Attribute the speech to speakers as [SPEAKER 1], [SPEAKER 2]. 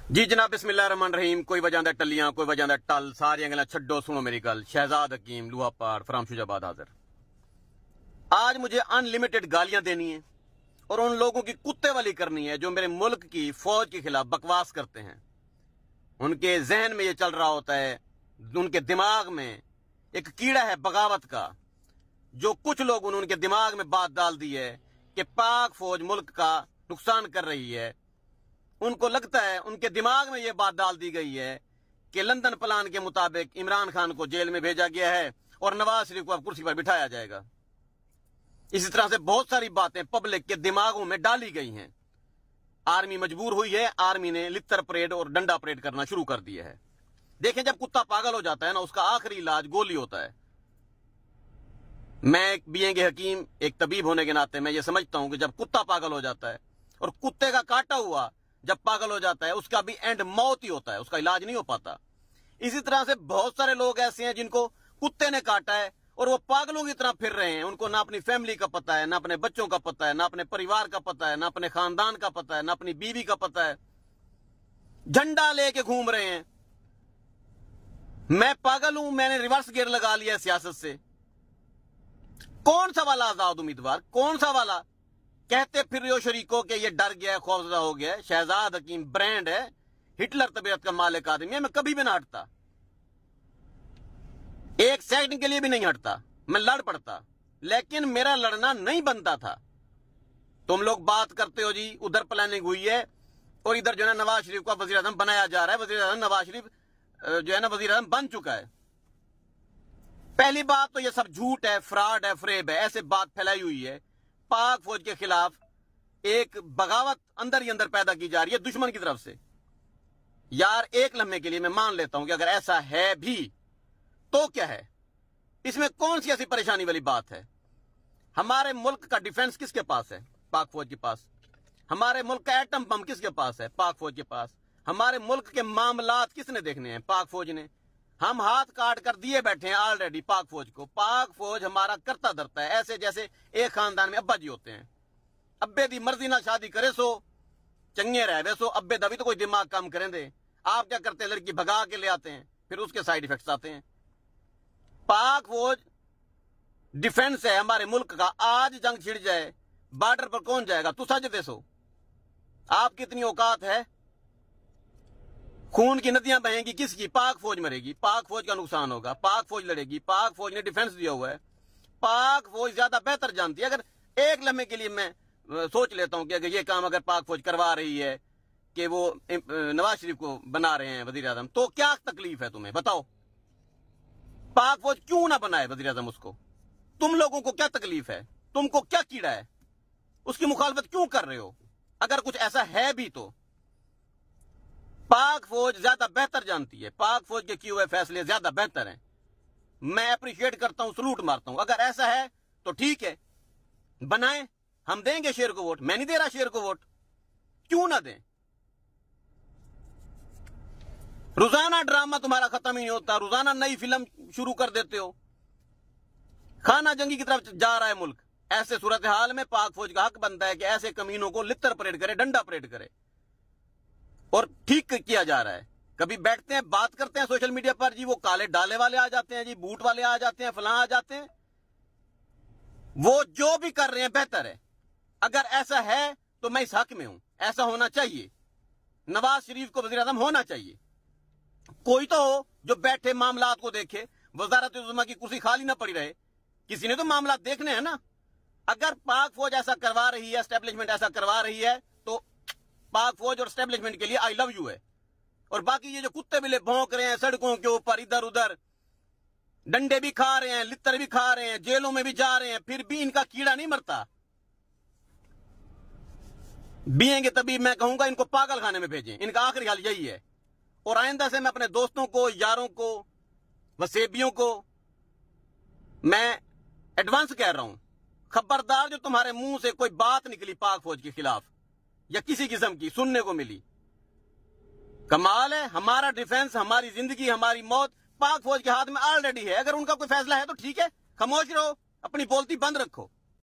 [SPEAKER 1] जी जनाब बिस्मिल्लाहिर्रहमानिर्रहीम। कोई वजह दा टल्लियां, कोई वजह दा टल, सारियां गल्लां छड्डो, सुनो मेरी गल। शहजाद हकीम लुहापाड़ फ्राम शुजाबाद हाजिर। आज मुझे अनलिमिटेड गालियां देनी है और उन लोगों की कुत्ते वाली करनी है जो मेरे मुल्क की फौज के खिलाफ बकवास करते हैं। उनके जहन में ये चल रहा होता है, उनके दिमाग में एक कीड़ा है बगावत का, जो कुछ लोगों ने उनके दिमाग में बात डाल दी है कि पाक फौज मुल्क का नुकसान कर रही है। उनको लगता है, उनके दिमाग में यह बात डाल दी गई है कि लंदन प्लान के मुताबिक इमरान खान को जेल में भेजा गया है और नवाज शरीफ को अब कुर्सी पर बिठाया जाएगा। इसी तरह से बहुत सारी बातें पब्लिक के दिमागों में डाली गई हैं। आर्मी मजबूर हुई है, आर्मी ने लित्तर परेड और डंडा परेड करना शुरू कर दिया है। देखें, जब कुत्ता पागल हो जाता है ना, उसका आखिरी इलाज गोली होता है। मैं बीइंग हकीम, एक तबीब होने के नाते मैं ये समझता हूं कि जब कुत्ता पागल हो जाता है और कुत्ते का काटा हुआ जब पागल हो जाता है, उसका भी एंड मौत ही होता है, उसका इलाज नहीं हो पाता। इसी तरह से बहुत सारे लोग ऐसे हैं जिनको कुत्ते ने काटा है और वो पागलों की तरह फिर रहे हैं। उनको ना अपनी फैमिली का पता है, ना अपने बच्चों का पता है, ना अपने परिवार का पता है, ना अपने खानदान का पता है, ना अपनी बीवी का पता है। झंडा लेके घूम रहे हैं। मैं पागल हूं, मैंने रिवर्स गियर लगा लिया है सियासत से। कौन सा वाला आजाद उम्मीदवार, कौन सा वाला कहते फिर रहे हो शरीकों के ये डर गया है, खौफजदा हो गया है। शहजाद हकीम ब्रांड है, हिटलर तबीयत का मालिक आदमी है। मैं कभी भी ना हटता, एक सेकंड के लिए भी नहीं हटता। मैं लड़ पड़ता, लेकिन मेरा लड़ना नहीं बनता था। तुम लोग बात करते हो जी उधर प्लानिंग हुई है और इधर जो है नवाज शरीफ को वजीर आजम बनाया जा रहा है। वजीर आजम नवाज शरीफ जो है ना वजीर आजम बन चुका है। पहली बात तो ये सब झूठ है, फ्रॉड है, फरेब है, ऐसे बात फैलाई हुई है। पाक फौज के खिलाफ एक बगावत अंदर ही अंदर पैदा की जा रही है दुश्मन की तरफ से। यार एक लम्हे के लिए मैं मान लेता हूं कि अगर ऐसा है भी तो क्या है, इसमें कौन सी ऐसी परेशानी वाली बात है। हमारे मुल्क का डिफेंस किसके पास है? पाक फौज के पास। हमारे मुल्क का एटम बम किसके पास है? पाक फौज के पास। हमारे मुल्क के मामलात किसने देखने हैं? पाक फौज ने। हम हाथ काट कर दिए बैठे हैं ऑलरेडी पाक फौज को। पाक फौज हमारा करता धरता है, ऐसे जैसे एक खानदान में अब्बा जी होते हैं। अब्बे दी मर्जी ना शादी करे सो चंगे रहे सो, अब्बे दा भी तो कोई दिमाग काम करें दे। आप क्या करते हैं? लड़की भगा के ले आते हैं, फिर उसके साइड इफेक्ट्स आते हैं। पाक फौज डिफेंस है हमारे मुल्क का। आज जंग छिड़ जाए, बॉर्डर पर कौन जाएगा? तू सज दे सो। आपकी इतनी औकात है? खून की नदियां बहेंगी किसकी? पाक फौज मरेगी, पाक फौज का नुकसान होगा, पाक फौज लड़ेगी। पाक फौज ने डिफेंस दिया हुआ है, पाक फौज ज्यादा बेहतर जानती है। अगर एक लम्हे के लिए मैं सोच लेता हूं कि अगर ये काम अगर पाक फौज करवा रही है कि वो नवाज शरीफ को बना रहे हैं वजीर आजम, तो क्या तकलीफ है तुम्हें? बताओ, पाक फौज क्यों ना बनाए वजीर आजम उसको? तुम लोगों को क्या तकलीफ है? तुमको क्या कीड़ा है? उसकी मुखालफत क्यों कर रहे हो? अगर कुछ ऐसा है भी तो पाक फौज ज्यादा बेहतर जानती है। पाक फौज के किए हुए फैसले ज्यादा बेहतर हैं। मैं अप्रिशिएट करता हूं, सलूट मारता हूं। अगर ऐसा है तो ठीक है, बनाएं, हम देंगे शेर को वोट। मैं नहीं दे रहा शेर को वोट, क्यों ना दें? रोजाना ड्रामा तुम्हारा खत्म ही नहीं होता, रोजाना नई फिल्म शुरू कर देते हो। खाना जंगी की तरफ जा रहा है मुल्क। ऐसे सूरत हाल में पाक फौज का हक बनता है कि ऐसे कमीनों को लित्तर परेड करे, डंडा परेड करे। और ठीक किया जा रहा है। कभी बैठते हैं, बात करते हैं सोशल मीडिया पर, जी वो काले डाले वाले आ जाते हैं, जी बूट वाले आ जाते हैं, फलां आ जाते हैं। वो जो भी कर रहे हैं बेहतर है। अगर ऐसा है तो मैं इस हक में हूं, ऐसा होना चाहिए। नवाज शरीफ को वजीर आजम होना चाहिए। कोई तो हो जो बैठे मामलात को देखे, वजारत-ए-उज़्मा की कुर्सी खाली ना पड़ी रहे। किसी ने तो मामलात देखने हैं ना। अगर पाक फौज ऐसा करवा रही है, एस्टेब्लिशमेंट ऐसा करवा रही है, तो पाक फौज और एस्टेब्लिशमेंट के लिए आई लव यू है। और बाकी ये जो कुत्ते बिल्ले भौंक रहे हैं सड़कों के ऊपर, इधर उधर डंडे भी खा रहे हैं, लित्तर भी खा रहे हैं, जेलों में भी जा रहे हैं, फिर भी इनका कीड़ा नहीं मरता। बीएंगे तभी मैं कहूंगा इनको पागल खाने में भेजें। इनका आखिरी हाल यही है। और आइंदा से मैं अपने दोस्तों को, यारों को, वसेबियों को मैं एडवांस कह रहा हूं, खबरदार जो तुम्हारे मुंह से कोई बात निकली पाक फौज के खिलाफ या किसी किस्म की सुनने को मिली, कमाल है। हमारा डिफेंस, हमारी जिंदगी, हमारी मौत पाक फौज के हाथ में ऑलरेडी है। अगर उनका कोई फैसला है तो ठीक है, खामोश रहो, अपनी बोलती बंद रखो।